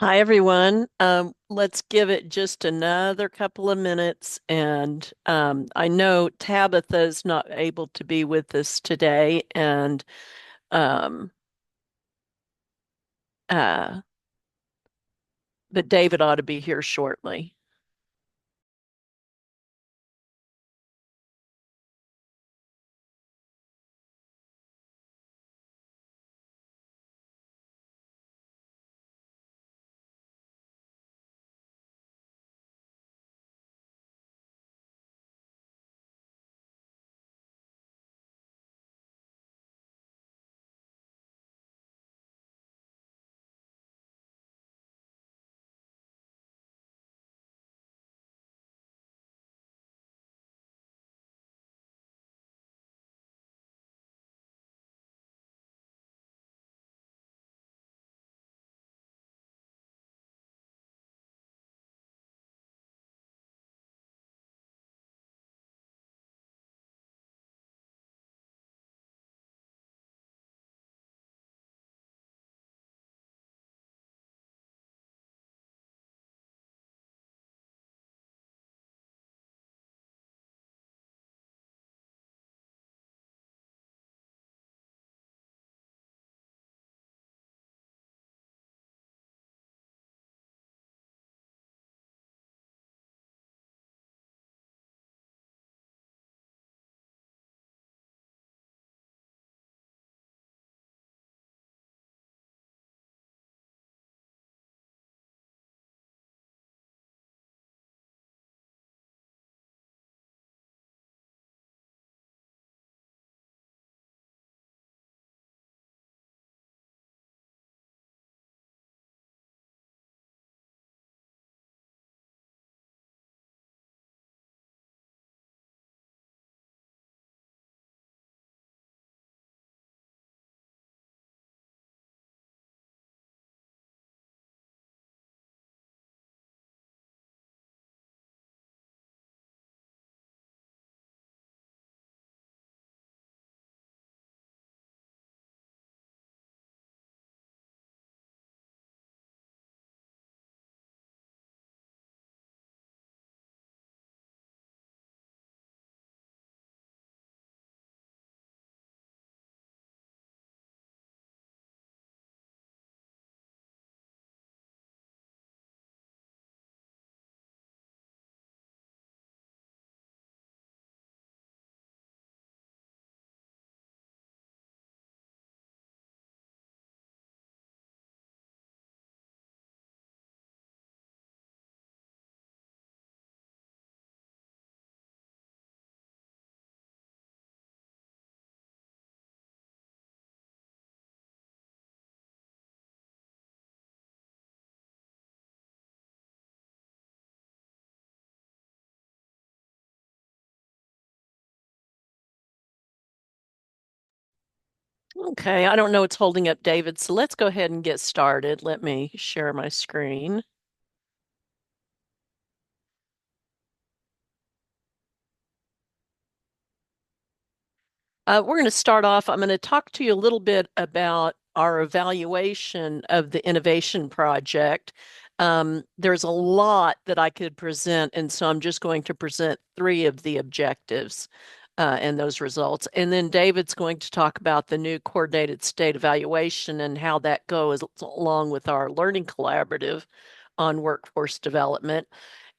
Hi, everyone. Let's give it just another couple of minutes. And I know Tabitha's not able to be with us today, and um, uh, but David ought to be here shortly. Okay, I don't know what's holding up David, so let's go ahead and get started. Let me share my screen. We're going to start off. I'm going to talk to you a little bit about our evaluation of the innovation project. There's a lot that I could present, and so I'm just going to present three of the objectives and those results. And then David's going to talk about the new coordinated state evaluation and how that goes along with our learning collaborative on workforce development.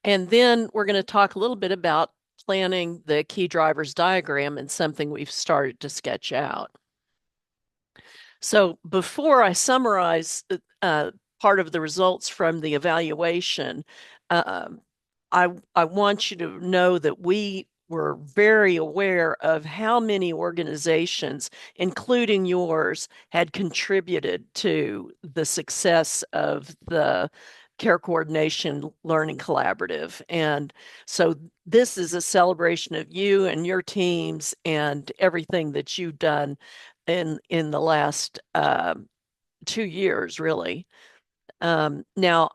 And then we're going to talk a little bit about planning the key drivers diagram and something we've started to sketch out. So before I summarize part of the results from the evaluation, uh, I want you to know that we were very aware of how many organizations, including yours, had contributed to the success of the Care Coordination Learning Collaborative. And so this is a celebration of you and your teams and everything that you've done in the last 2 years, really. Now,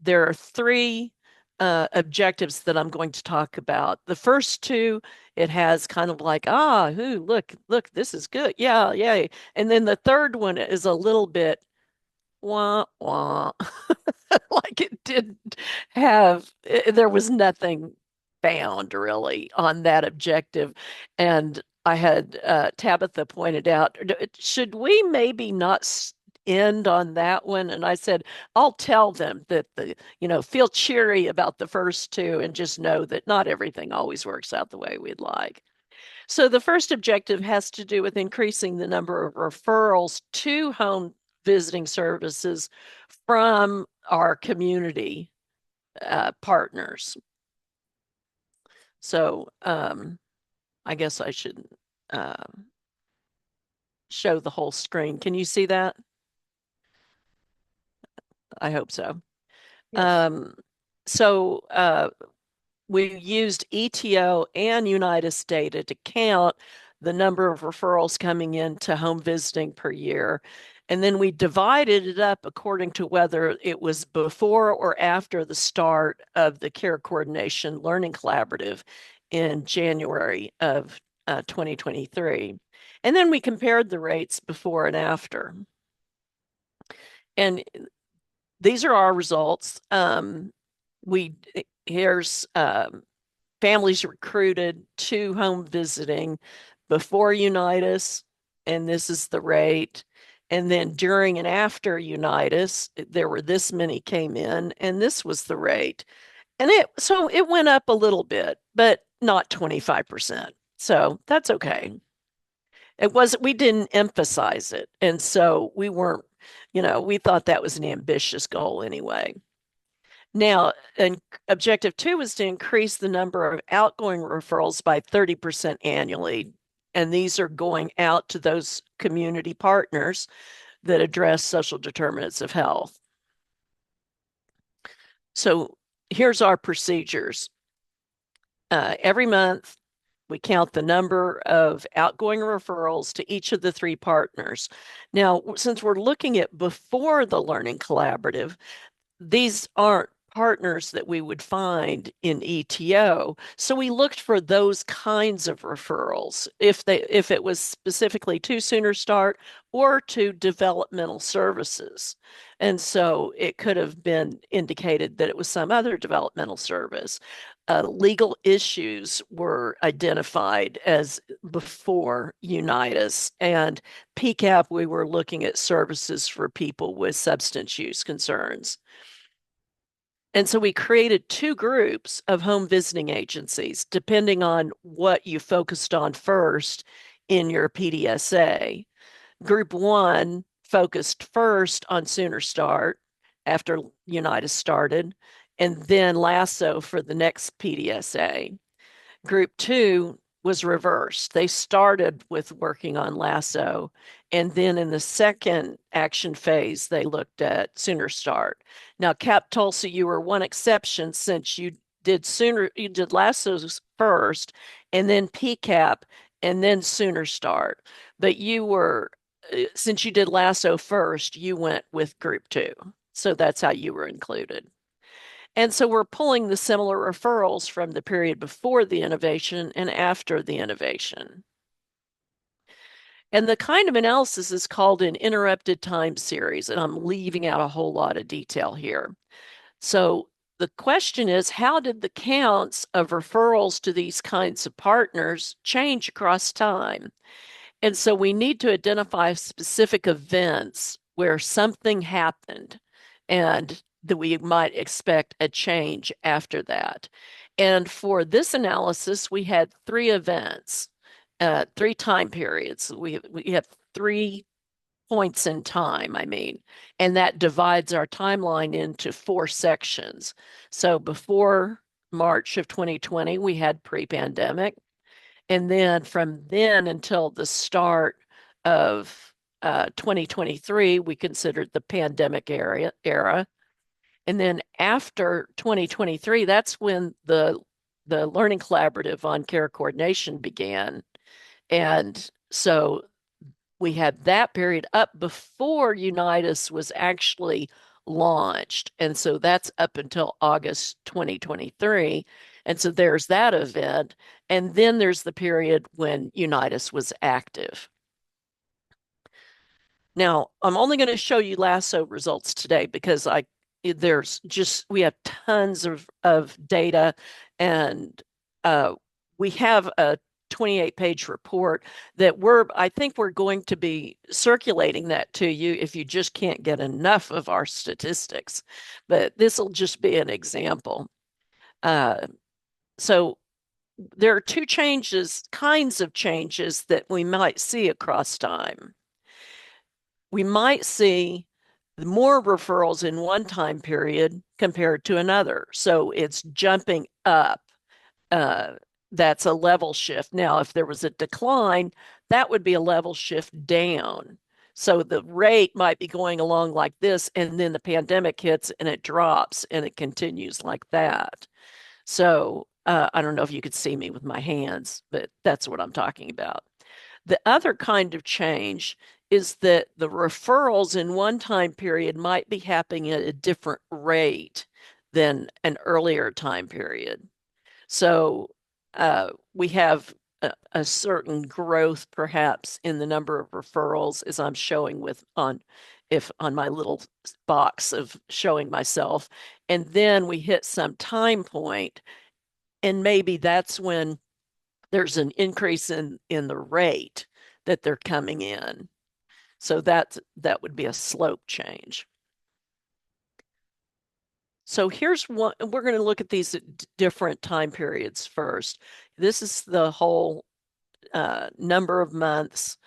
there are three objectives that I'm going to talk about. The first two, it has kind of like, look, this is good. Yeah, yay. And then the third one is a little bit Wah, wah. Like it didn't have, there was nothing found really on that objective. And I had Tabitha pointed out, should we maybe not end on that one? And I said, I'll tell them that feel cheery about the first two and just know that not everything always works out the way we'd like. So the first objective has to do with increasing the number of referrals to home visiting services from our community partners. So I guess I should uh, show the whole screen. Can you see that? I hope so. Yes. Um, so we used ETO and Unitas data to count the number of referrals coming in to home visiting per year. And then we divided it up according to whether it was before or after the start of the Care Coordination Learning Collaborative in January of 2023. And then we compared the rates before and after. And these are our results. We here's families recruited to home visiting before Unitas, and this is the rate. And then during and after Unitas, there were this many came in, and this was the rate. And it went up a little bit, but not 25%. So that's okay. It wasn't, we didn't emphasize it. And so we weren't, we thought that was an ambitious goal anyway. Now, and objective two was to increase the number of outgoing referrals by 30% annually. And these are going out to those community partners that address social determinants of health. So here's our procedures. Every month, we count the number of outgoing referrals to each of the three partners. Now, since we're looking at before the Learning Collaborative, these aren't partners that we would find in ETO. So we looked for those kinds of referrals if it was specifically to Sooner Start or to developmental services. And so it could have been indicated that it was some other developmental service. Legal issues were identified as before Unitas, and PCAP, we were looking at services for people with substance use concerns. And so we created two groups of home visiting agencies, depending on what you focused on first in your PDSA. Group one focused first on Sooner Start after Unitas started, and then Lasso for the next PDSA. Group two was reversed. They started with working on Lasso, and then in the second action phase, they looked at Sooner Start. Now, Cap Tulsa, you were one exception since you did Lassos first, and then PCAP, and then Sooner Start. But since you did Lasso first, you went with Group two. So that's how you were included. And so we're pulling the similar referrals from the period before the innovation and after the innovation. And the kind of analysis is called an interrupted time series, and I'm leaving out a whole lot of detail here. So the question is, how did the counts of referrals to these kinds of partners change across time? And so we need to identify specific events where something happened and that we might expect a change after that. And for this analysis, we had three events, three time periods. We have 3 points in time, I mean, and that divides our timeline into 4 sections. So before March of 2020, we had pre-pandemic. And then from then until the start of 2023, we considered the pandemic era. And then after 2023, that's when the Learning Collaborative on Care Coordination began. And so we had that period up before Unitas was actually launched. And so that's up until August 2023. And so there's that event. And then there's the period when Unitas was active. Now, I'm only going to show you lasso results today because we have tons of data, and uh, we have a 28-page report that I think we're going to be circulating that to you if you just can't get enough of our statistics. But this will just be an example. Uh, so there are two kinds of changes that we might see across time. We might see more referrals in one time period compared to another. So it's jumping up. Uh, that's a level shift. Now, if there was a decline, that would be a level shift down. So the rate might be going along like this, and then the pandemic hits and it drops and it continues like that. So I don't know if you could see me with my hands, but that's what I'm talking about. The other kind of change is that the referrals in one time period might be happening at a different rate than an earlier time period. So we have a certain growth perhaps in the number of referrals, as I'm showing with on if on my little box of showing myself. And then we hit some time point, and maybe that's when there's an increase in the rate that they're coming in. So that would be a slope change. So here's one, we're going to look at these different time periods first. This is the whole number of months.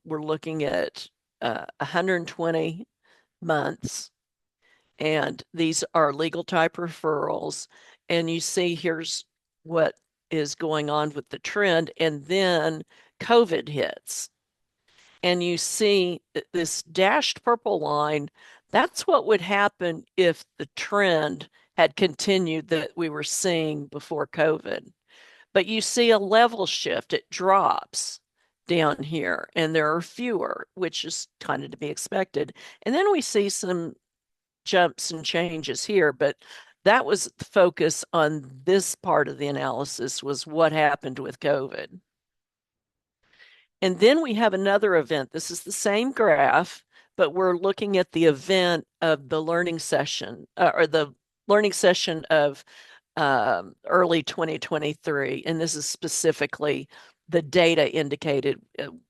We're looking at 120 months, and these are legal type referrals. And you see here's what is going on with the trend, and then COVID hits. And you see this dashed purple line. That's what would happen if the trend had continued that we were seeing before COVID. But you see a level shift, it drops down here, and there are fewer, which is kind of to be expected. And then we see some jumps and changes here, but that was the focus on this part of the analysis was what happened with COVID. And then we have another event. This is the same graph, but we're looking at the event of the learning session or the learning session of early 2023. And this is specifically the data indicated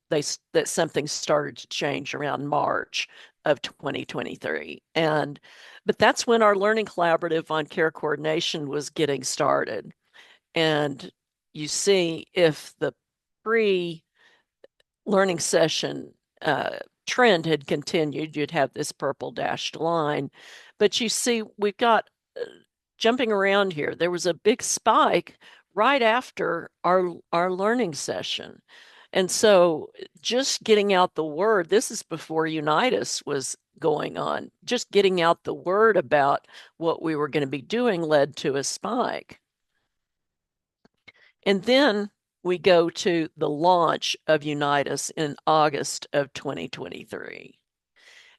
that something started to change around March of 2023. But that's when our learning collaborative on care coordination was getting started. And you see if the pre learning session trend had continued, you'd have this purple dashed line. But you see, we've got jumping around here. There was a big spike right after our learning session. And so just getting out the word, this is before Unitas was going on, just getting out the word about what we were going to be doing led to a spike. And then we go to the launch of Unitas in August of 2023.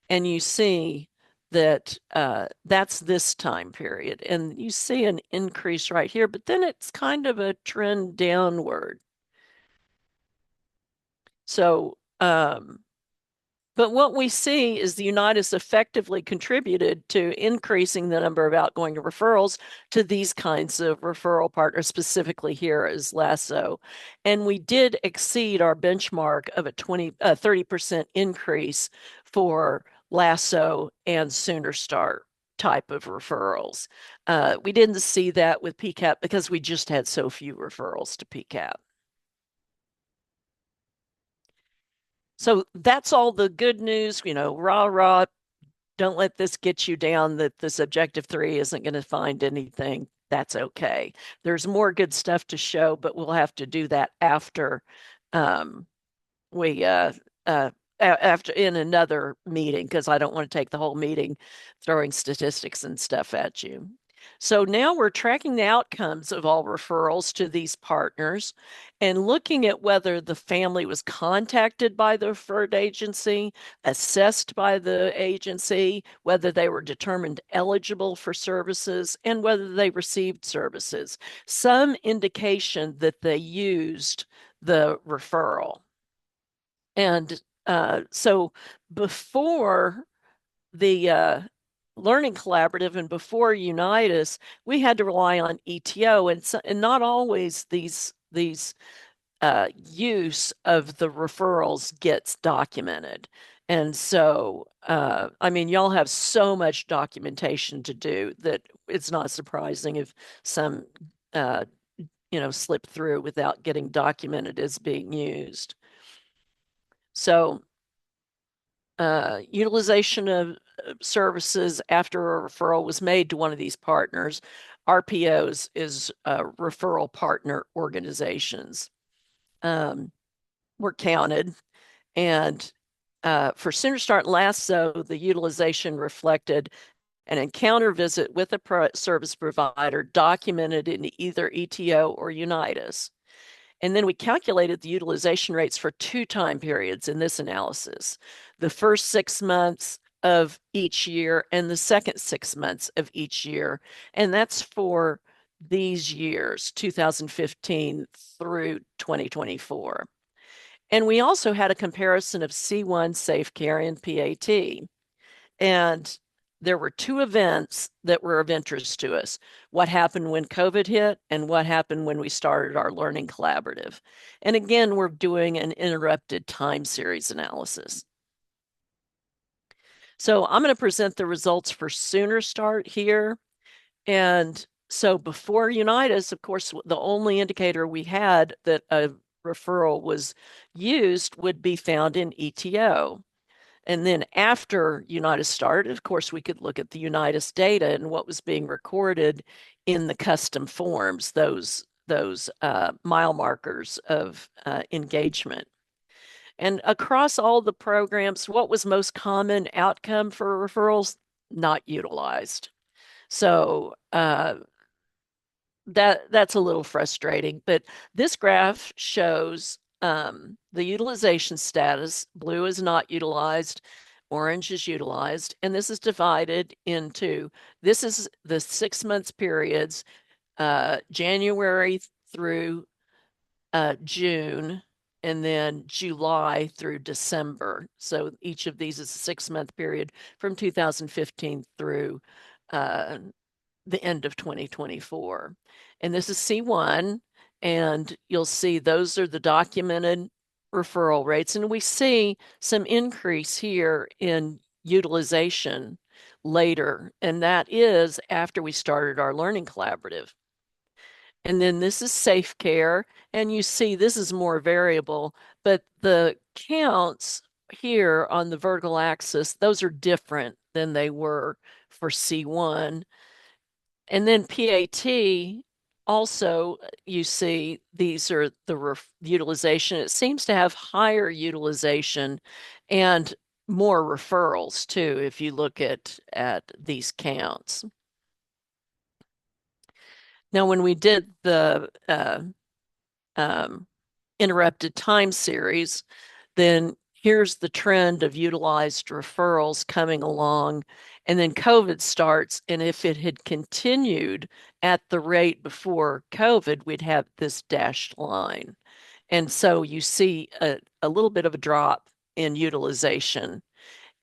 And you see that that's this time period. And you see an increase right here, but then it's kind of a trend downward. So but what we see is the Unitas effectively contributed to increasing the number of outgoing referrals to these kinds of referral partners, specifically here as Lasso. And we did exceed our benchmark of a 30% increase for Lasso and Sooner Start type of referrals. We didn't see that with PCAP because we just had so few referrals to PCAP. So that's all the good news, rah, rah, don't let this get you down that this objective 3 isn't going to find anything. That's okay. There's more good stuff to show, but we'll have to do that after we after in another meeting because I don't want to take the whole meeting throwing statistics and stuff at you. So now we're tracking the outcomes of all referrals to these partners and looking at whether the family was contacted by the referred agency, assessed by the agency, whether they were determined eligible for services, and whether they received services. Some indication that they used the referral. And So before the Learning Collaborative and before Unitas, we had to rely on ETO, and not always these use of the referrals gets documented. And so, I mean, y'all have so much documentation to do that it's not surprising if some, uh, slip through without getting documented as being used. So, utilization of services after a referral was made to one of these partners. RPOs is referral partner organizations. Were counted. And for Sooner Start and LASSO, the utilization reflected an encounter visit with a service provider documented in either ETO or Unitas. And then we calculated the utilization rates for two time periods in this analysis, the first 6 months of each year and the second 6 months of each year. And that's for these years, 2015 through 2024. And we also had a comparison of C1, Safe Care, and PAT. And there were two events that were of interest to us: what happened when COVID hit and what happened when we started our Learning Collaborative. And again, we're doing an interrupted time series analysis. So I'm going to present the results for Sooner Start here. And so before Unitas, of course, the only indicator we had that a referral was used would be found in ETO. And then after Unitas started, of course, we could look at the Unitas data and what was being recorded in the custom forms, those mile markers of engagement. And across all the programs, what was most common outcome for referrals? Not utilized. So that's a little frustrating. But this graph shows the utilization status. Blue is not utilized, orange is utilized, and this is divided into, this is the 6 months periods, January through June, and then July through December. So each of these is a 6 month period from 2015 through the end of 2024. And this is C1, and you'll see those are the documented referral rates. And we see some increase here in utilization later, and that is after we started our Learning Collaborative. And then this is Safe Care, and you see this is more variable, but the counts here on the vertical axis, those are different than they were for C1. And then PAT, also, you see these are the utilization. It seems to have higher utilization and more referrals too, if you look at these counts. Now, when we did the um, interrupted time series, then here's the trend of utilized referrals coming along. And then COVID starts. And if it had continued at the rate before COVID, we'd have this dashed line. And so you see a little bit of a drop in utilization.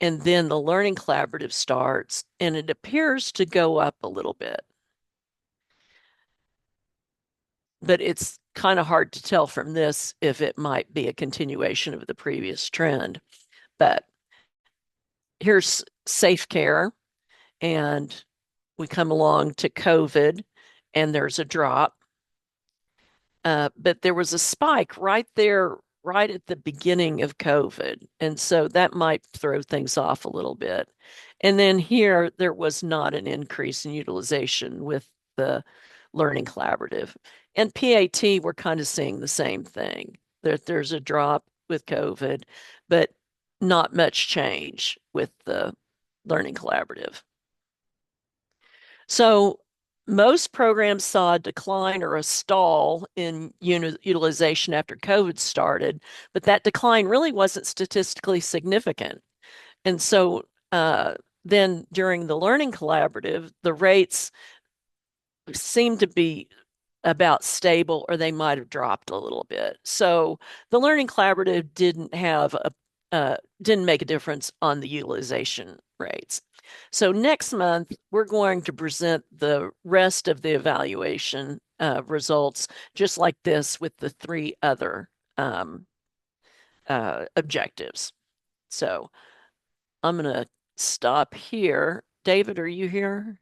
And then the Learning Collaborative starts, and it appears to go up a little bit. But it's kind of hard to tell from this if it might be a continuation of the previous trend. But here's Safe Care, and we come along to COVID, and there's a drop. But there was a spike right there, right at the beginning of COVID. And so that might throw things off a little bit. And then here, there was not an increase in utilization with the Learning Collaborative. And PAT, we're kind of seeing the same thing. There's a drop with COVID, but not much change with the Learning Collaborative. So most programs saw a decline or a stall in utilization after COVID started, but that decline really wasn't statistically significant. And so then during the Learning Collaborative, the rates seemed to be about stable, or they might have dropped a little bit. So the Learning Collaborative didn't have didn't make a difference on the utilization rates. So next month, we're going to present the rest of the evaluation results, just like this with the three other objectives. So I'm going to stop here. David, are you here?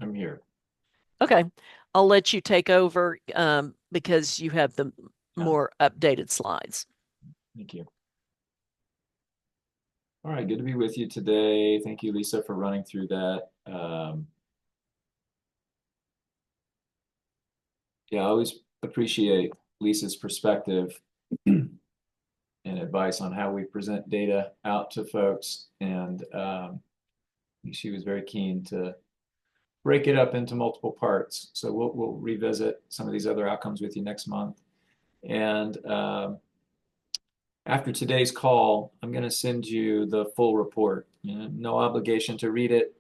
I'm here. Okay. I'll let you take over because you have the Yeah, more updated slides. thank you. All right, good to be with you today. Thank you, Lisa, for running through that. Yeah, I always appreciate Lisa's perspective and advice on how we present data out to folks. And she was very keen to break it up into multiple parts. So we'll revisit some of these other outcomes with you next month. And after today's call, I'm going to send you the full report. You know, no obligation to read it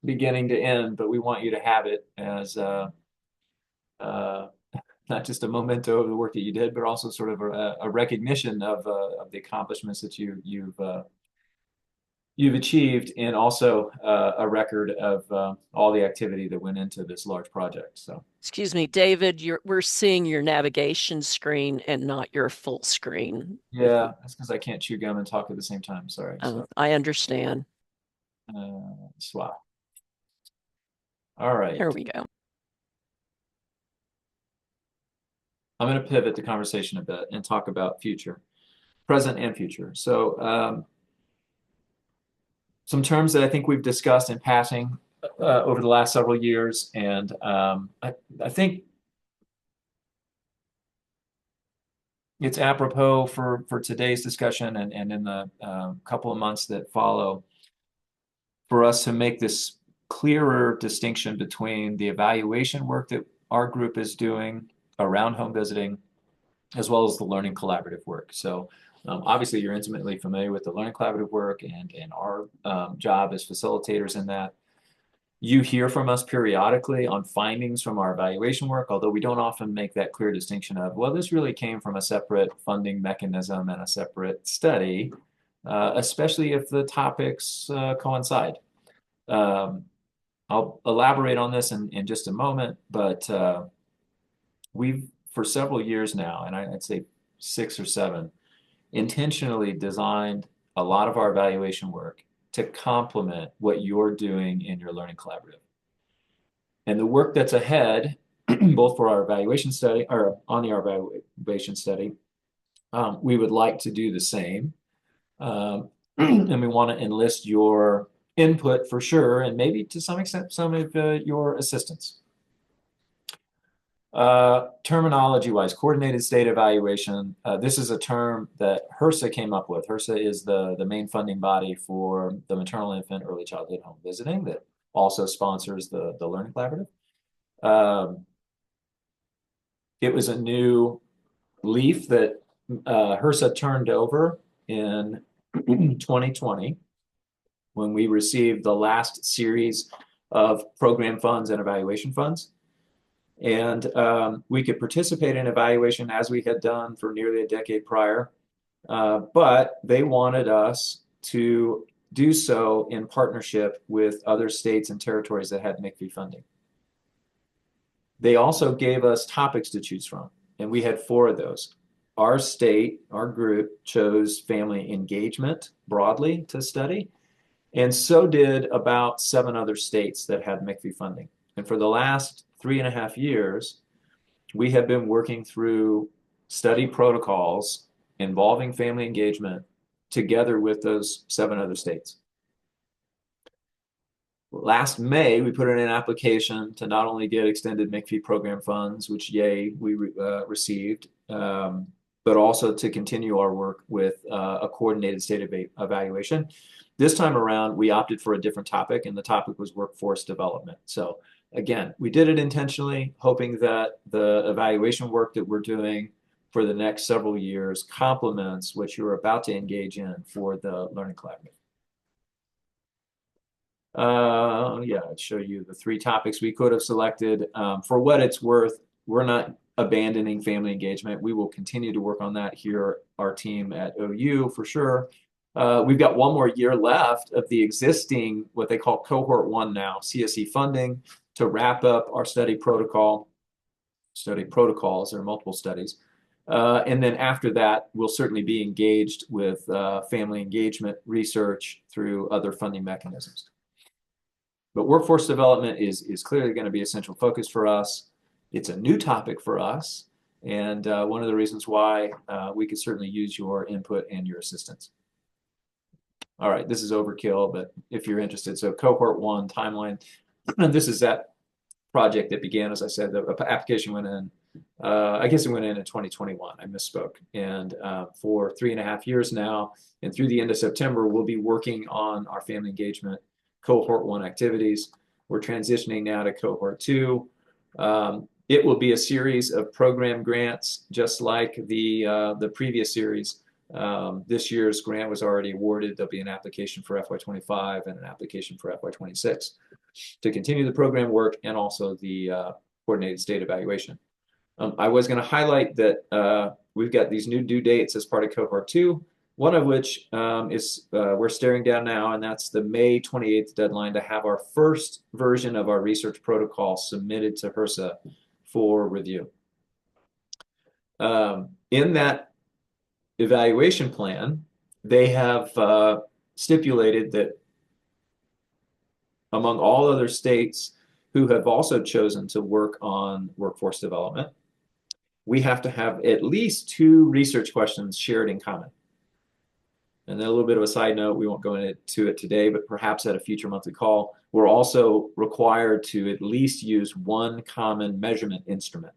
beginning to end, but we want you to have it as uh, not just a memento of the work that you did, but also sort of a recognition of the accomplishments that you've achieved, and also a record of all the activity that went into this large project. So, Excuse me, David, we're seeing your navigation screen and not your full screen. yeah, that's because I can't chew gum and talk at the same time. Sorry. So, I understand. swap. All right. There we go. I'm going to pivot the conversation a bit and talk about future, present and future. So, some terms that I think we've discussed in passing over the last several years, and I think it's apropos for today's discussion and in the couple of months that follow for us to make this clearer distinction between the evaluation work that our group is doing around home visiting, as well as the learning collaborative work. So obviously you're intimately familiar with the learning collaborative work and our job as facilitators in that. You hear from us periodically on findings from our evaluation work, although we don't often make that clear distinction of, well, this really came from a separate funding mechanism and a separate study, especially if the topics coincide. Um, I'll elaborate on this in just a moment, but we've, for several years now, and I'd say 6 or 7, intentionally designed a lot of our evaluation work to complement what you're doing in your learning collaborative. And the work that's ahead, both for our evaluation study or on the evaluation study, we would like to do the same. And we want to enlist your input for sure, and maybe to some extent, some of your assistance. Terminology-wise, coordinated state evaluation. This is a term that HRSA came up with. HRSA is the main funding body for the maternal infant early childhood home visiting that also sponsors the Learning Collaborative. It was a new leaf that HRSA turned over in 2020 when we received the last series of program funds and evaluation funds. And we could participate in evaluation as we had done for nearly a decade prior, but they wanted us to do so in partnership with other states and territories that had MCV funding. They also gave us topics to choose from, and we had 4 of those. Our state, our group, chose family engagement broadly to study, and so did about 7 other states that had MCV funding. And for the last 3.5 years, we have been working through study protocols involving family engagement together with those 7 other states. Last May, we put in an application to not only get extended MCV program funds, which yay, we received, but also to continue our work with a coordinated state evaluation. This time around, we opted for a different topic, and the topic was workforce development. So again, we did it intentionally, hoping that the evaluation work that we're doing for the next several years complements what you're about to engage in for the Learning Collaborative. Yeah, I'd show you the 3 topics we could have selected. For what it's worth, we're not abandoning family engagement. We will continue to work on that here, our team at OU for sure. We've got one more year left of the existing, what they call cohort one now, CSE funding to wrap up our study protocols. There are multiple studies. And then after that, we'll certainly be engaged with family engagement research through other funding mechanisms. But workforce development is clearly going to be a central focus for us. It's a new topic for us, and one of the reasons why we could certainly use your input and your assistance. All right, this is overkill, but if you're interested, so cohort one timeline, this is that project that began, as I said, the application went in, I guess it went in 2021, I misspoke. And for 3.5 years now, and through the end of September, we'll be working on our family engagement cohort one activities. We're transitioning now to cohort two. It will be a series of program grants, just like the previous series. This year's grant was already awarded. There'll be an application for FY25 and an application for FY26 to continue the program work and also the coordinated state evaluation. I was going to highlight that we've got these new due dates as part of cohort two, one of which is we're staring down now, and that's the May 28th deadline to have our first version of our research protocol submitted to HRSA for review. In that evaluation plan, they have stipulated that among all other states who have also chosen to work on workforce development, we have to have at least 2 research questions shared in common. And then a little bit of a side note, we won't go into it today, but perhaps at a future monthly call, we're also required to at least use 1 common measurement instrument.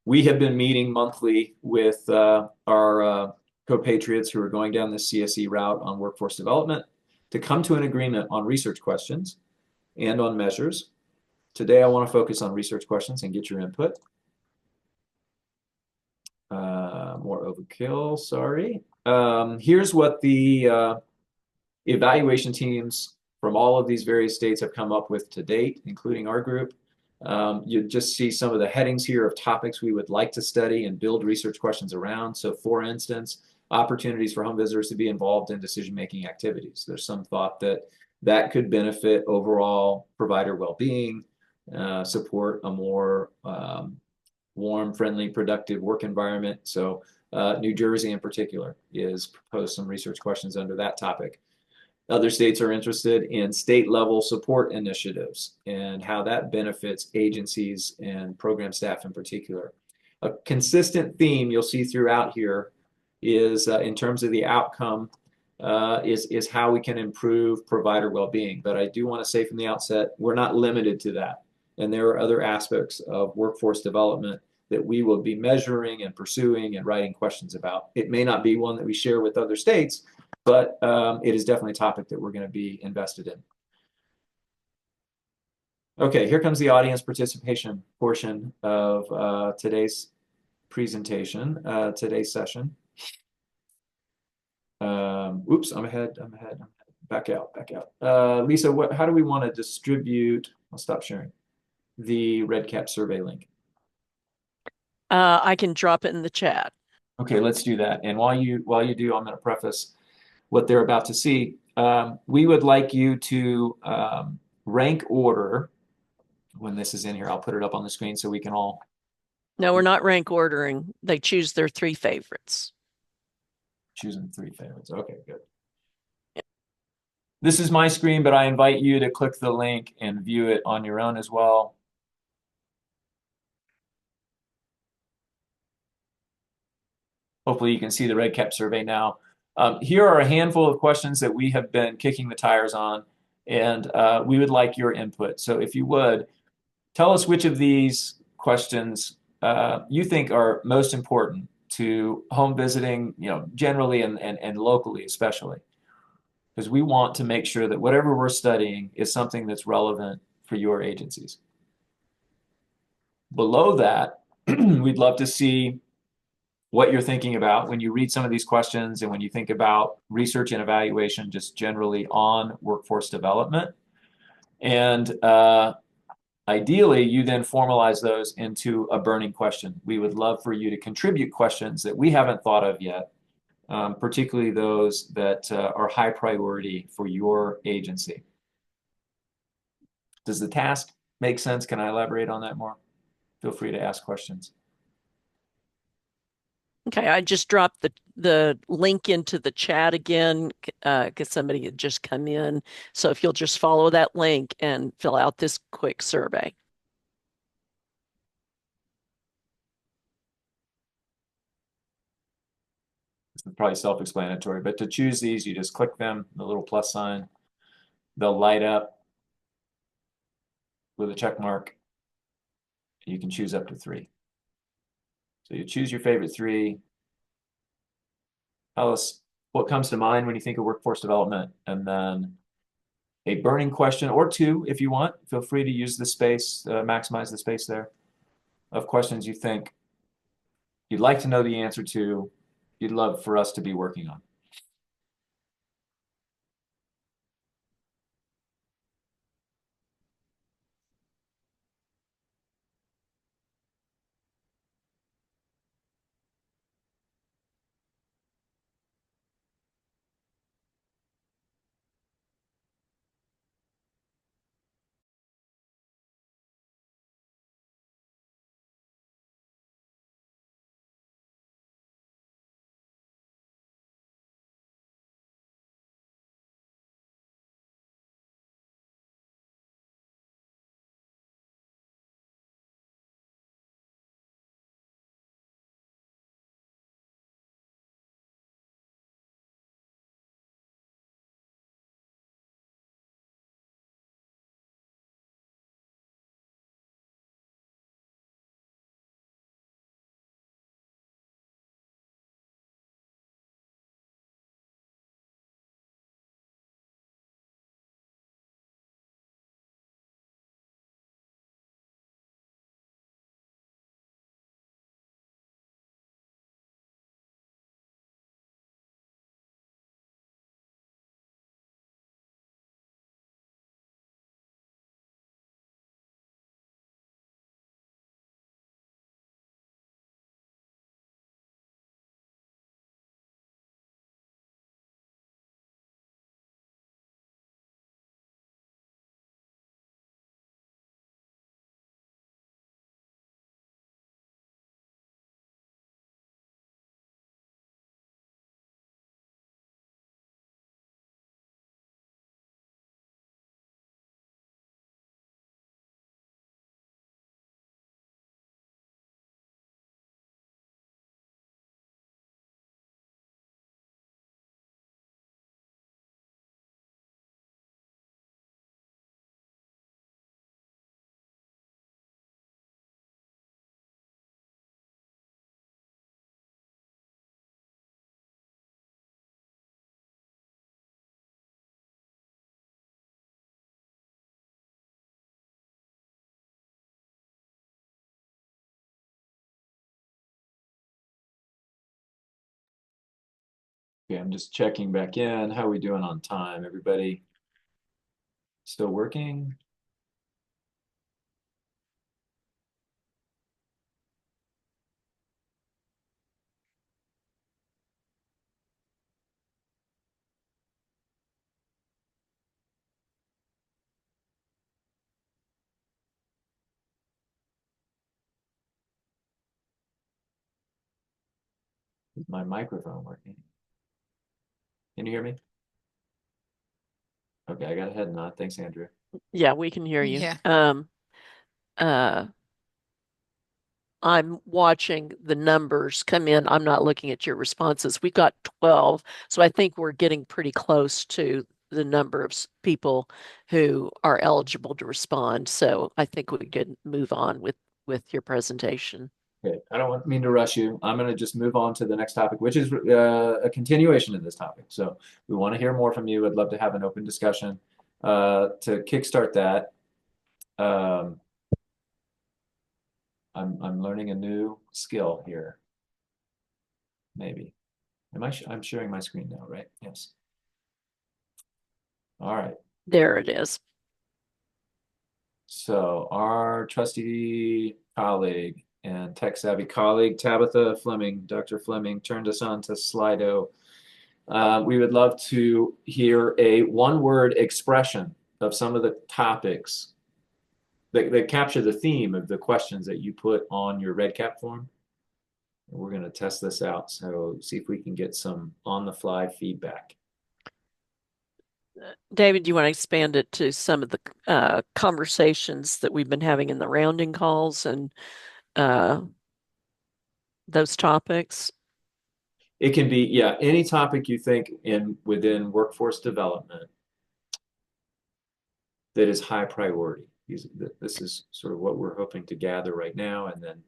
We have been meeting monthly with our compatriots who are going down the CSE route on workforce development to come to an agreement on research questions and on measures. Today, I want to focus on research questions and get your input. More overkill, sorry. Here's what the evaluation teams from all of these various states have come up with to date, including our group. You just see some of the headings here of topics we would like to study and build research questions around. So for instance, opportunities for home visitors to be involved in decision-making activities. There's some thought that that could benefit overall provider well-being, support a more warm, friendly, productive work environment. So New Jersey in particular is proposed some research questions under that topic. Other states are interested in state-level support initiatives and how that benefits agencies and program staff in particular. A consistent theme you'll see throughout here is, in terms of the outcome, is how we can improve provider well-being. But I do want to say from the outset, we're not limited to that. And there are other aspects of workforce development that we will be measuring and pursuing and writing questions about. It may not be one that we share with other states, but it is definitely a topic that we're going to be invested in. Okay, here comes the audience participation portion of today's presentation, today's session. Oops, I'm ahead. Back out. Lisa, how do we want to distribute? I'll stop sharing the REDCap survey link. I can drop it in the chat. Okay, let's do that. And while you do, I'm going to preface what they're about to see. We would like you to rank order when this is in here. I'll put it up on the screen so we can all. No, we're not rank ordering. They choose their 3 favorites. Choosing 3 favorites. Okay, good. This is my screen, but I invite you to click the link and view it on your own as well. Hopefully you can see the REDCap survey now. Here are a handful of questions that we have been kicking the tires on, and we would like your input. So if you would, tell us which of these questions you think are most important to home visiting, generally and locally especially. Because we want to make sure that whatever we're studying is something that's relevant for your agencies. Below that, we'd love to see what you're thinking about when you read some of these questions and when you think about research and evaluation just generally on workforce development. And Ideally, you then formalize those into a burning question. We would love for you to contribute questions that we haven't thought of yet, particularly those that are high priority for your agency. Does the task make sense? Can I elaborate on that more? Feel free to ask questions. Okay, I just dropped the link into the chat again because somebody had just come in. So if you'll just follow that link and fill out this quick survey. It's probably self-explanatory, but to choose these, you just click them, the little plus sign. They'll light up with a check mark. You can choose up to 3. So you choose your favorite 3. Tell us what comes to mind when you think of workforce development, and then a burning question or 2 if you want. Feel free to use the space, maximize the space there, of questions you think you'd like to know the answer to, you'd love for us to be working on. Okay, I'm just checking back in. How are we doing on time? Everybody still working? Is my microphone working? Can you hear me? Okay, I got a head nod. Thanks, Andrew. Yeah, we can hear you. Yeah. Uh, I'm watching the numbers come in. I'm not looking at your responses. We got 12, so I think we're getting pretty close to the number of people who are eligible to respond. So I think we could move on with your presentation. Okay, I don't mean to rush you. I'm going to just move on to the next topic, which is a continuation of this topic. So we want to hear more from you. I'd love to have an open discussion. To kickstart that, um, I'm learning a new skill here. Maybe. I'm sharing my screen now, right? Yes. All right. There it is. So our trusty colleague and tech-savvy colleague, Tabitha Fleming, Dr. Fleming, turned us on to Slido. We would love to hear a one-word expression of some of the topics that capture the theme of the questions that you put on your RedCap form. And we're going to test this out. So see if we can get some on-the-fly feedback. David, do you want to expand it to some of the conversations that we've been having in the rounding calls and uh, those topics? It can be, yeah, any topic you think in within workforce development that is high priority. This is sort of what we're hoping to gather right now, and then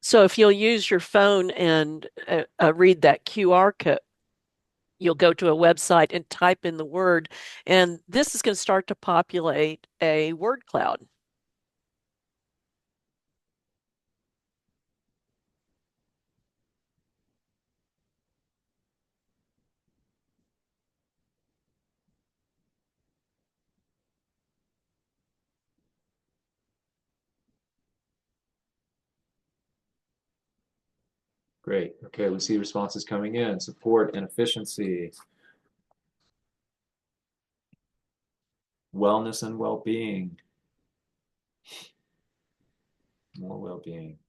So if you'll use your phone and read that QR code, you'll go to a website and type in the word, and this is going to start to populate a word cloud. great. Okay, we see responses coming in. Support and efficiency, wellness and well-being, more well-being.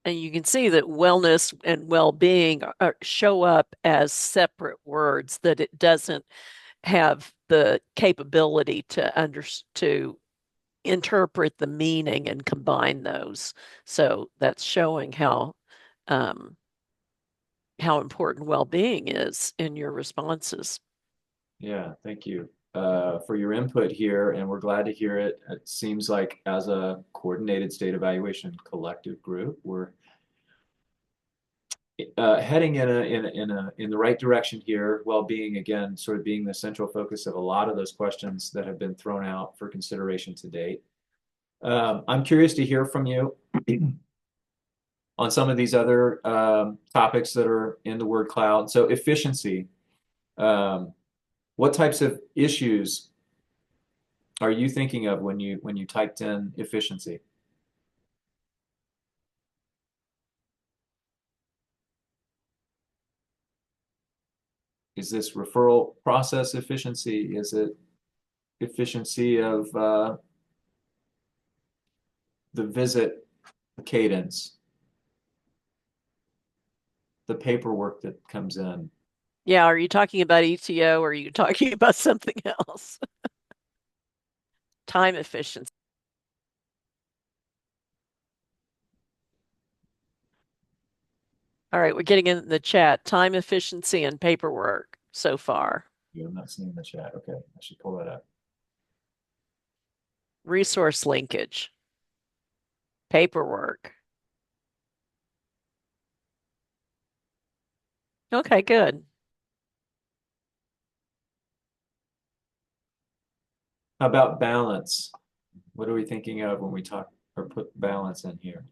And you can see that wellness and well-being show up as separate words, that it doesn't have the capability to interpret the meaning and combine those. So that's showing um, how important well-being is in your responses. Yeah, thank you for your input here, and we're glad to hear it. It seems like as a coordinated state evaluation collective group, we're heading in the right direction here. Well-being again, sort of being the central focus of a lot of those questions that have been thrown out for consideration to date. I'm curious to hear from you on some of these other topics that are in the word cloud. So efficiency, what types of issues are you thinking of when you typed in efficiency? Is this referral process efficiency? Is it efficiency of the visit cadence, the paperwork that comes in? Yeah, are you talking about ETO or are you talking about something else? Time efficiency. All right, we're getting in the chat. Time efficiency and paperwork so far. I'm not seeing the chat. Okay, I should pull that up. Resource linkage, paperwork. Okay, good. How about balance? What are we thinking of when we talk or put balance in here?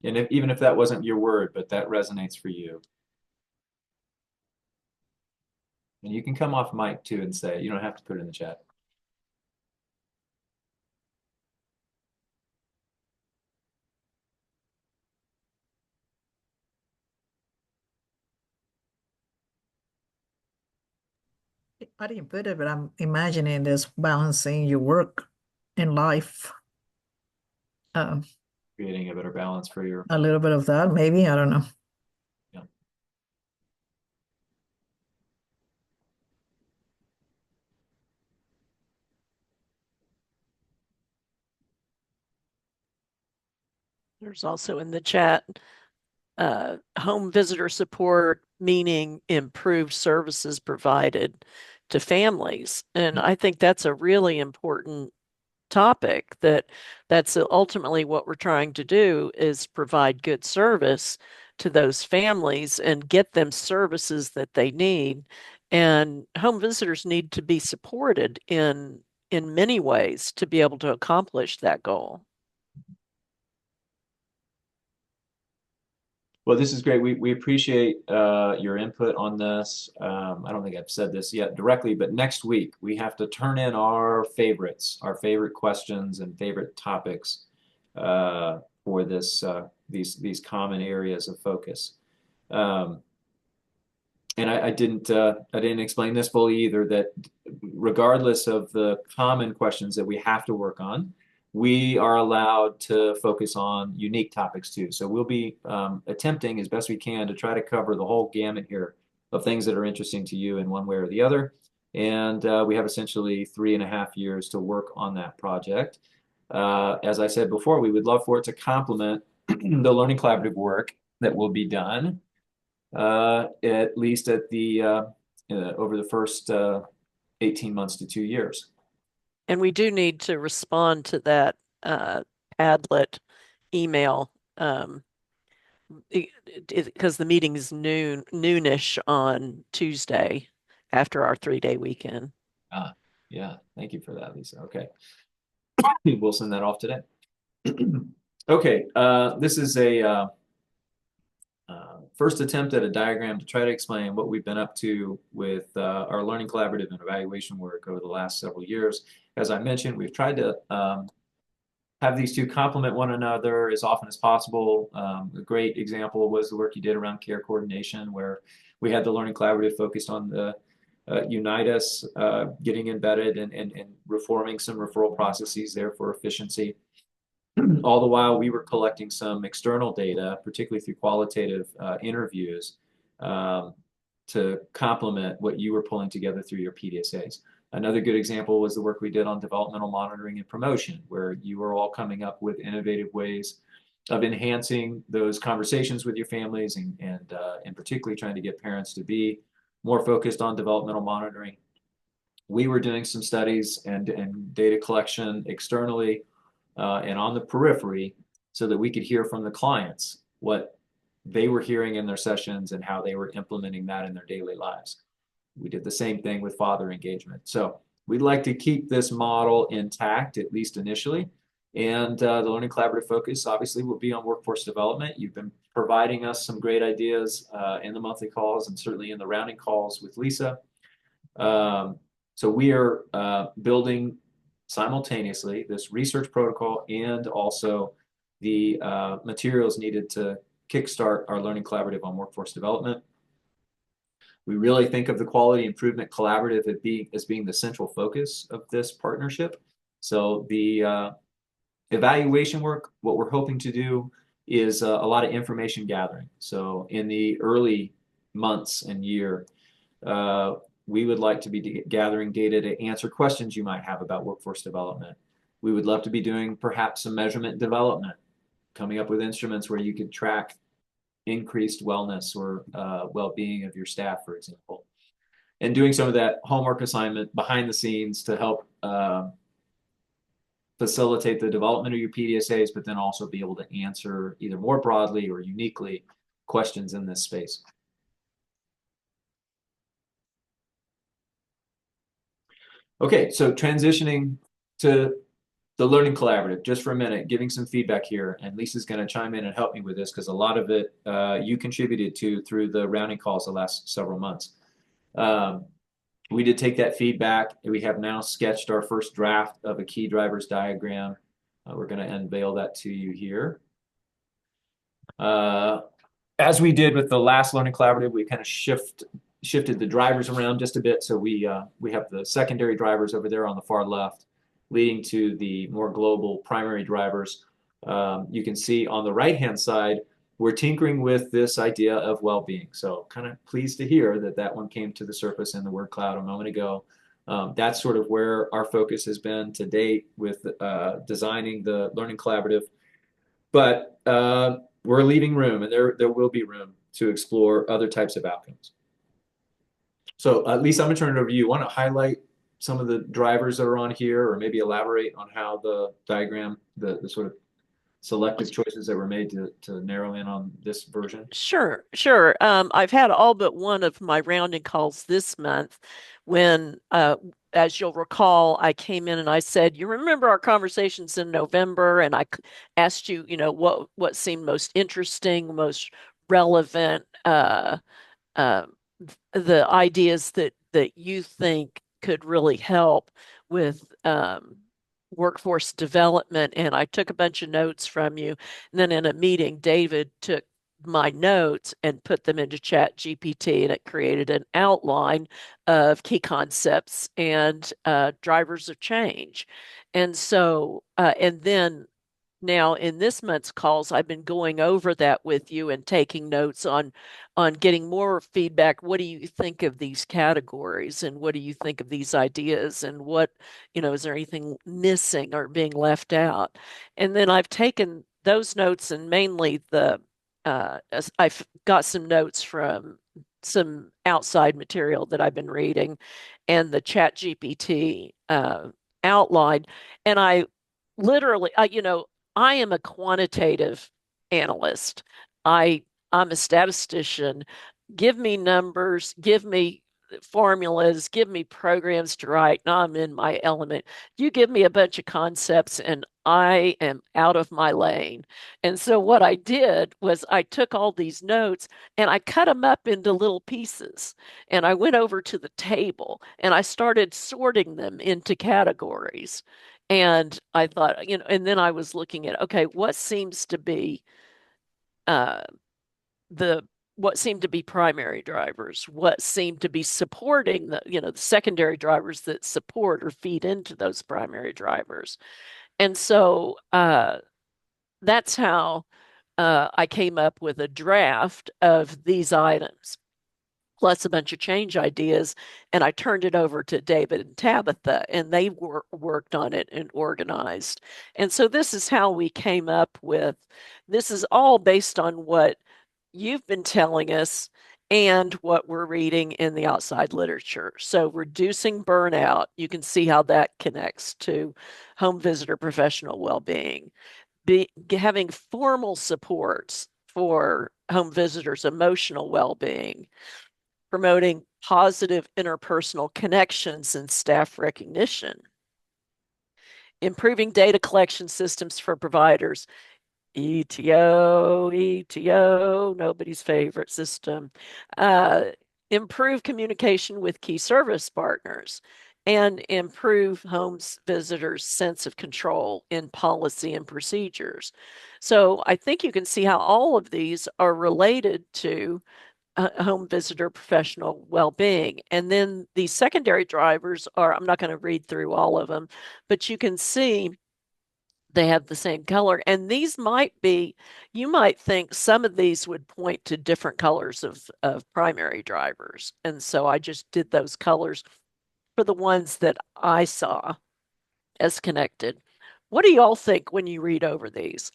And even if that wasn't your word, but that resonates for you. And you can come off mic too and say, you don't have to put it in the chat. I didn't put it, but I'm imagining this balancing your work and life. Um, Creating a better balance for your, a little bit of that, maybe. I don't know. yeah. There's also in the chat home visitor support, meaning improved services provided to families. And I think that's a really important topic that's ultimately what we're trying to do is provide good service to those families and get them services that they need. And home visitors need to be supported in many ways to be able to accomplish that goal. Well, this is great. We appreciate your input on this. I don't think I've said this yet directly, but next week we have to turn in our favorites, our favorite questions and favorite topics for this these common areas of focus. Um, and I didn't explain this fully either, that regardless of the common questions that we have to work on, we are allowed to focus on unique topics too. So we'll be attempting as best we can to try to cover the whole gamut here of things that are interesting to you in one way or the other. And we have essentially 3.5 years to work on that project. As I said before, we would love for it to complement the Learning Collaborative work that will be done, at least at the over the first 18 months to 2 years. And we do need to respond to that Padlet email because the meeting is noonish on Tuesday after our 3-day weekend. Yeah, thank you for that, Lisa. Okay, we'll send that off today. Okay, this is a first attempt at a diagram to try to explain what we've been up to with our Learning Collaborative and evaluation work over the last several years. As I mentioned, we've tried to have these two complement one another as often as possible. A great example was the work you did around care coordination, where we had the Learning Collaborative focused on the Unitas getting embedded and reforming some referral processes there for efficiency. All the while, we were collecting some external data, particularly through qualitative interviews, to complement what you were pulling together through your PDSAs. Another good example was the work we did on developmental monitoring and promotion, where you were all coming up with innovative ways of enhancing those conversations with your families and particularly trying to get parents to be more focused on developmental monitoring. We were doing some studies and data collection externally and on the periphery so that we could hear from the clients what they were hearing in their sessions and how they were implementing that in their daily lives. We did the same thing with father engagement. So we'd like to keep this model intact, at least initially. And the Learning Collaborative focus obviously will be on workforce development. You've been providing us some great ideas in the monthly calls and certainly in the rounding calls with Lisa. So we are building simultaneously this research protocol and also the materials needed to kickstart our Learning Collaborative on workforce development. We really think of the Quality Improvement Collaborative as being the central focus of this partnership. So the evaluation work, what we're hoping to do is a lot of information gathering. So in the early months and year, we would like to be gathering data to answer questions you might have about workforce development. We would love to be doing perhaps some measurement development, coming up with instruments where you could track increased wellness or well-being of your staff, for example, and doing some of that homework assignment behind the scenes to help facilitate the development of your PDSAs, but then also be able to answer either more broadly or uniquely questions in this space. Okay, so transitioning to the Learning Collaborative, just for a minute, giving some feedback here, and Lisa's going to chime in and help me with this because a lot of it you contributed to through the rounding calls the last several months. We did take that feedback. We have now sketched our first draft of a key drivers diagram. We're going to unveil that to you here. As we did with the last Learning Collaborative, we kind of shifted the drivers around just a bit. So we have the secondary drivers over there on the far left, leading to the more global primary drivers. You can see on the right-hand side, we're tinkering with this idea of well-being. So kind of pleased to hear that that one came to the surface in the word cloud a moment ago. That's sort of where our focus has been to date with designing the Learning Collaborative. But we're leaving room, and there will be room to explore other types of outcomes. So Lisa, I'm going to turn it over to you. Want to highlight some of the drivers that are on here, or maybe elaborate on how the diagram, the sort of selective choices that were made to narrow in on this version? Sure, sure. I've had all but one of my rounding calls this month when, as you'll recall, I came in and I said, "You remember our conversations in November?" And asked you, what seemed most interesting, most relevant, uh, the ideas that you think could really help with workforce development. And I took a bunch of notes from you. And then in a meeting, David took my notes and put them into Chat GPT, and it created an outline of key concepts and drivers of change. And then now in this month's calls, I've been going over that with you and taking notes on getting more feedback. What do you think of these categories, and what do you think of these ideas, and is there anything missing or being left out? And then I've taken those notes, and mainly I've got some notes from some outside material that I've been reading and the Chat GPT outline. And I literally, I am a quantitative analyst. I I'm a statistician. Give me numbers, give me formulas, give me programs to write. Now I'm in my element. You give me a bunch of concepts and I am out of my lane. And so what I did was I took all these notes and I cut them up into little pieces. And I went over to the table and I started sorting them into categories. And I thought, and then I was looking at, okay, uh, the what seemed to be primary drivers, what seemed to be supporting the secondary drivers that support or feed into those primary drivers. And so that's how I came up with a draft of these items, plus a bunch of change ideas. And I turned it over to David and Tabitha, and they worked on it and organized. And so this is how we came up with this is all based on what you've been telling us and what we're reading in the outside literature. So reducing burnout, you can see how that connects to home visitor professional well-being. Having formal supports for home visitors' emotional well-being, promoting positive interpersonal connections and staff recognition, improving data collection systems for providers. ETO, nobody's favorite system. Uh, Improve communication with key service partners and improve homes visitors' sense of control in policy and procedures. So I think you can see how all of these are related to home visitor professional well-being. And then the secondary drivers are, I'm not going to read through all of them, but you can see they have the same color. And these might be, you might think some of these would point to different colors of primary drivers. And so I just did those colors for the ones that I saw as connected. What do y'all think when you read over these?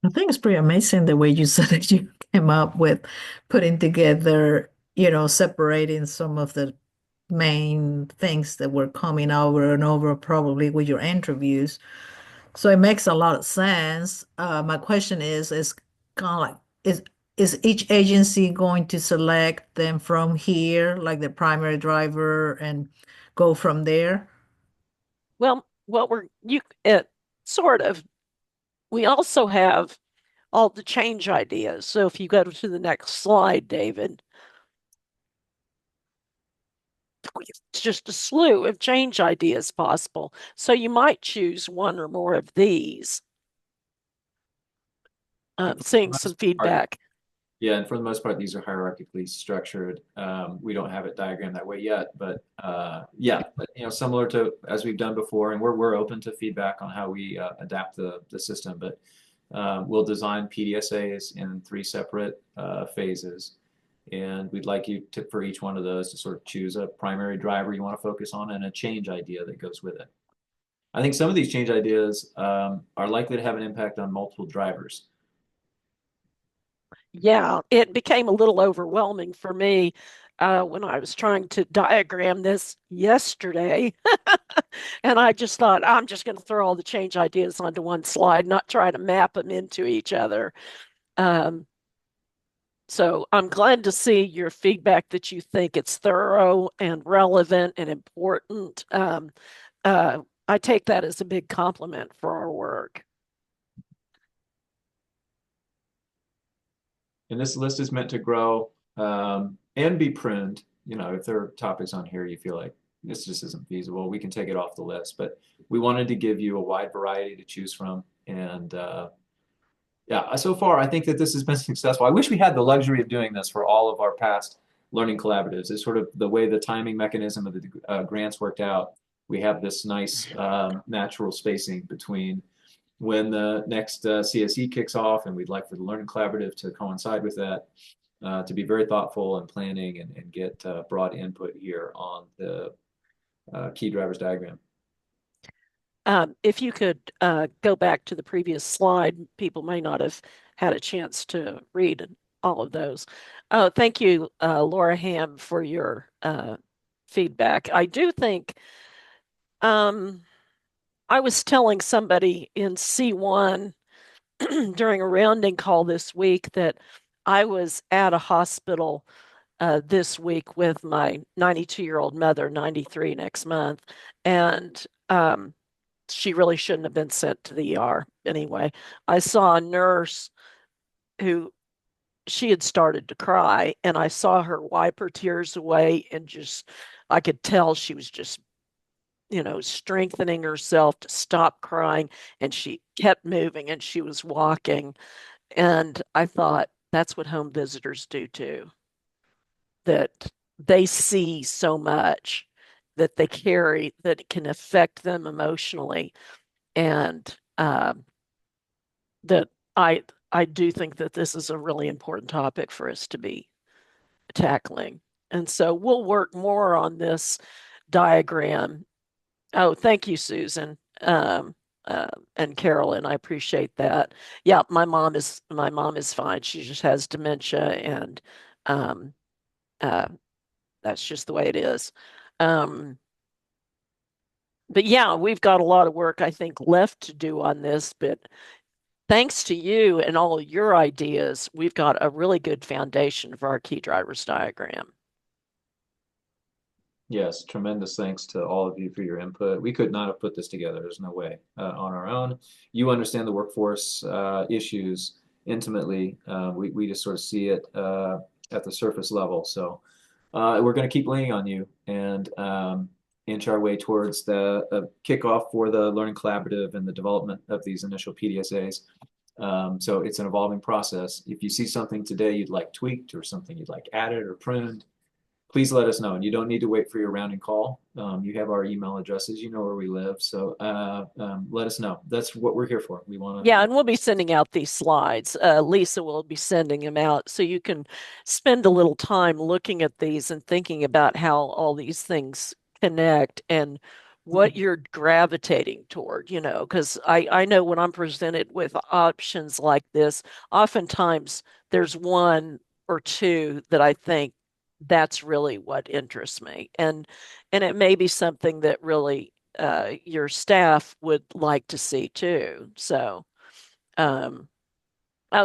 I think it's pretty amazing the way you said that you came up with putting together, separating some of the main things that were coming over and over, probably with your interviews. So it makes a lot of sense. My question is kind of like, is each agency going to select them from here, like the primary driver, and go from there? Well, what we're you it sort of. We also have all the change ideas. So if you go to the next slide, David, it's just a slew of change ideas possible. So you might choose one or more of these, And for the seeing some most part, feedback. yeah, and for the most part, these are hierarchically structured. We don't have it diagrammed that way yet, but yeah, but, similar to as we've done before, and we're open to feedback on how we adapt the system. But we'll design PDSAs in three separate phases, and we'd like you to, for each one of those, to sort of choose a primary driver you want to focus on and a change idea that goes with it. I think some of these change ideas are likely to have an impact on multiple drivers. Yeah, it became a little overwhelming for me. when I was trying to diagram this yesterday. And I just thought, I'm just going to throw all the change ideas onto one slide, not try to map them into each other. Um, so I'm glad to see your feedback that you think it's thorough and relevant and important. I take that as a big compliment for our work. And this list is meant to grow and be pruned. You know, if there are topics on here you feel like this just isn't feasible, we can take it off the list. But we wanted to give you a wide variety to choose from. And yeah, so far I think that this has been successful. I wish we had the luxury of doing this for all of our past learning collaboratives. It's sort of the way the timing mechanism of the grants worked out. We have this nice natural spacing between when the next CSE kicks off, and we'd like for the Learning Collaborative to coincide with that, to be very thoughtful and planning and get broad input here on the key drivers diagram. If you could go back to the previous slide, people may not have had a chance to read all of those. Thank you, Laura Ham, for your feedback. I do think I was telling somebody in C1 during a rounding call this week that I was at a hospital this week with my 92-year-old mother, 93 next month, and she really shouldn't have been sent to the ER anyway. I saw a nurse who she had started to cry, and I saw her wipe her tears away, and just I could tell she was just strengthening herself to stop crying, and she kept moving and she was walking. And I thought, that's what home visitors do too, that they see so much that they carry that it can affect them emotionally. And that I do think that this is a really important topic for us to be tackling. And so we'll work more on this diagram. Oh, thank you, Susan. And Carolyn, I appreciate that. Yeah, my mom is fine. She just has dementia, and um, uh, that's just the way it is. Um, but yeah, we've got a lot of work, I think, left to do on this. But thanks to you and all of your ideas, we've got a really good foundation for our key drivers diagram. Yes, tremendous thanks to all of you for your input. We could not have put this together. There's no way on our own. You understand the workforce issues intimately. We just sort of see it at the surface level. So we're going to keep leaning on you and inch our way towards the kickoff for the Learning Collaborative and the development of these initial PDSAs. So it's an evolving process. If you see something today you'd like tweaked or something you'd like added or pruned, please let us know. And you don't need to wait for your rounding call. You have our email addresses. You know where we live. So let us know. That's what we're here for. We want to. Yeah, and we'll be sending out these slides. Lisa will be sending them out so you can spend a little time looking at these and thinking about how all these things connect and what you're gravitating toward, because I know when I'm presented with options like this, oftentimes there's one or two that I think that's really what interests me. And it may be something that really your staff would like to see too. So, oh,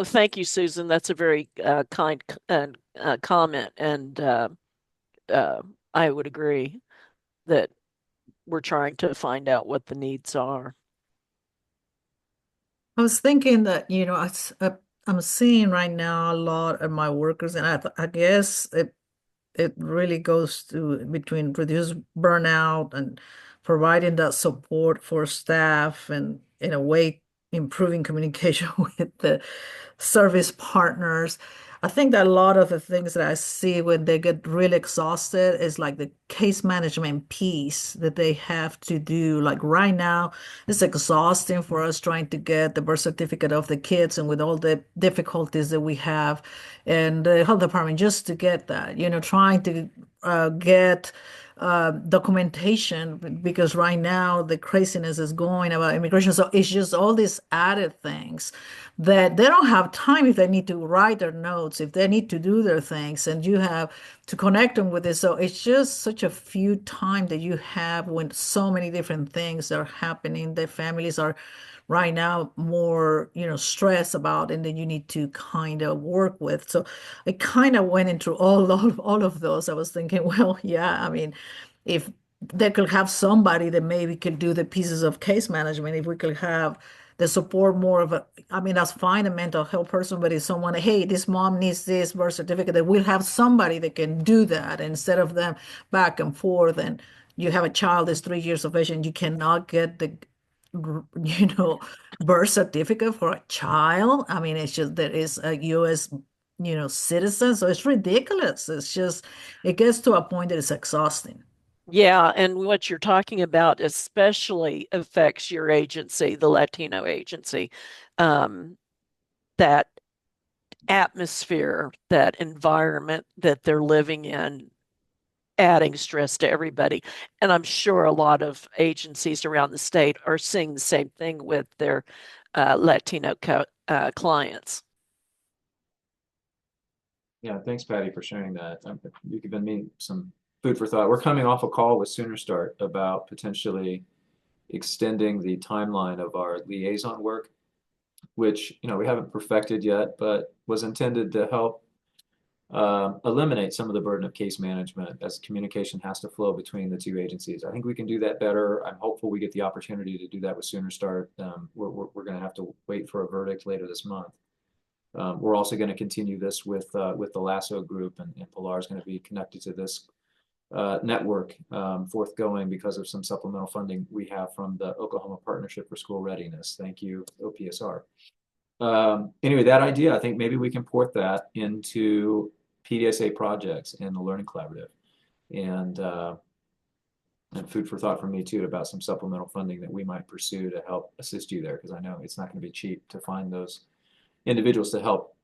thank you, Susan. That's a very kind comment, and uh, I would agree that we're trying to find out what the needs are. I was thinking that, I'm seeing right now a lot of my workers, and I guess it really goes to between reduce burnout and providing that support for staff and in a way improving communication with the service partners. I think that a lot of the things that I see when they get really exhausted is like the case management piece that they have to do. Like right now, it's exhausting for us trying to get the birth certificate of the kids and with all the difficulties that we have in the health department just to get that, trying to get documentation because right now the craziness is going about immigration. So it's just all these added things that they don't have time if they need to write their notes, if they need to do their things. And you have to connect them with it. So it's just such a few time that you have when so many different things are happening. The families are right now more, stressed about, and then you need to kind of work with. So I kind of went into all of those. I was thinking, well, yeah, I mean, if they could have somebody that maybe could do the pieces of case management, if we could have the support more of a, I mean, that's fine, a mental health person, but if someone, hey, this mom needs this birth certificate, that we'll have somebody that can do that instead of them back and forth. And you have a child that's 3 years of age and you cannot get the, you know, birth certificate for a child. I mean, it's just, there is a US, citizen. So it's ridiculous. It's just, it gets to a point that it's exhausting. Yeah, and what you're talking about especially affects your agency, the Latino agency. Um, that atmosphere, that environment that they're living in, adding stress to everybody. And I'm sure a lot of agencies around the state are seeing the same thing with their Latino clients. Yeah, thanks, Patty, for sharing that. You've given me some food for thought. We're coming off a call with Sooner Start about potentially extending the timeline of our liaison work, which, we haven't perfected yet, but was intended to help eliminate some of the burden of case management as communication has to flow between the two agencies. I think we can do that better. I'm hopeful we get the opportunity to do that with Sooner Start. We're going to have to wait for a verdict later this month. We're also going to continue this with the Lasso group, and Pilar is going to be connected to this network forthgoing because of some supplemental funding we have from the Oklahoma Partnership for School Readiness. Thank you, OPSR. Anyway, that idea, I think maybe we can port that into PDSA projects and the Learning Collaborative, and food for thought for me too about some supplemental funding that we might pursue to help assist you there, because I know it's not going to be cheap to find those individuals to help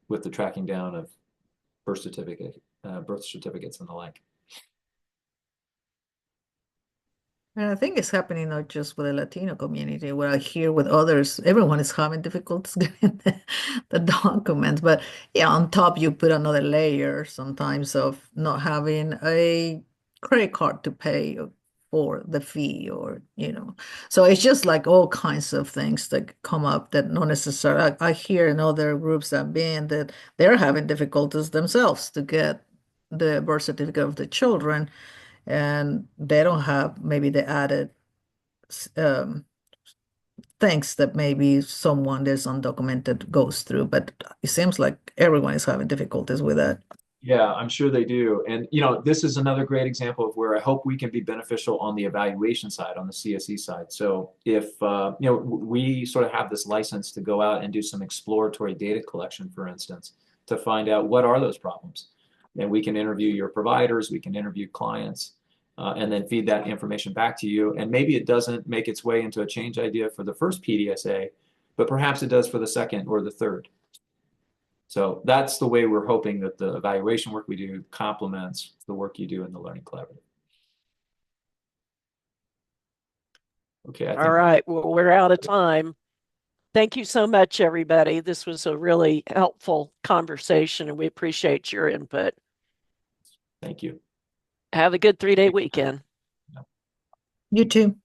with the tracking down of birth certificates and the like. And I think it's happening not just with the Latino community, where I hear with others, everyone is having difficulties getting the documents. But yeah, on top, you put another layer sometimes of not having a credit card to pay for the fee, or, So it's just like all kinds of things that come up that not necessarily, I hear in other groups I've been that they're having difficulties themselves to get the birth certificate of the children, and they don't have maybe the added um, things that maybe someone that's undocumented goes through. But it seems like everyone is having difficulties with that. Yeah, I'm sure they do. And, this is another great example of where I hope we can be beneficial on the evaluation side, on the CSE side. So if, we sort of have this license to go out and do some exploratory data collection, for instance, to find out what are those problems. And we can interview your providers, we can interview clients, and then feed that information back to you. And maybe it doesn't make its way into a change idea for the first PDSA, but perhaps it does for the second or the third. So that's the way we're hoping that the evaluation work we do complements the work you do in the Learning Collaborative. Okay, I All think, right, well, we're out of time. Thank you so much, everybody. This was a really helpful conversation, and we appreciate your input. thank you. Have a good 3-day weekend. You too.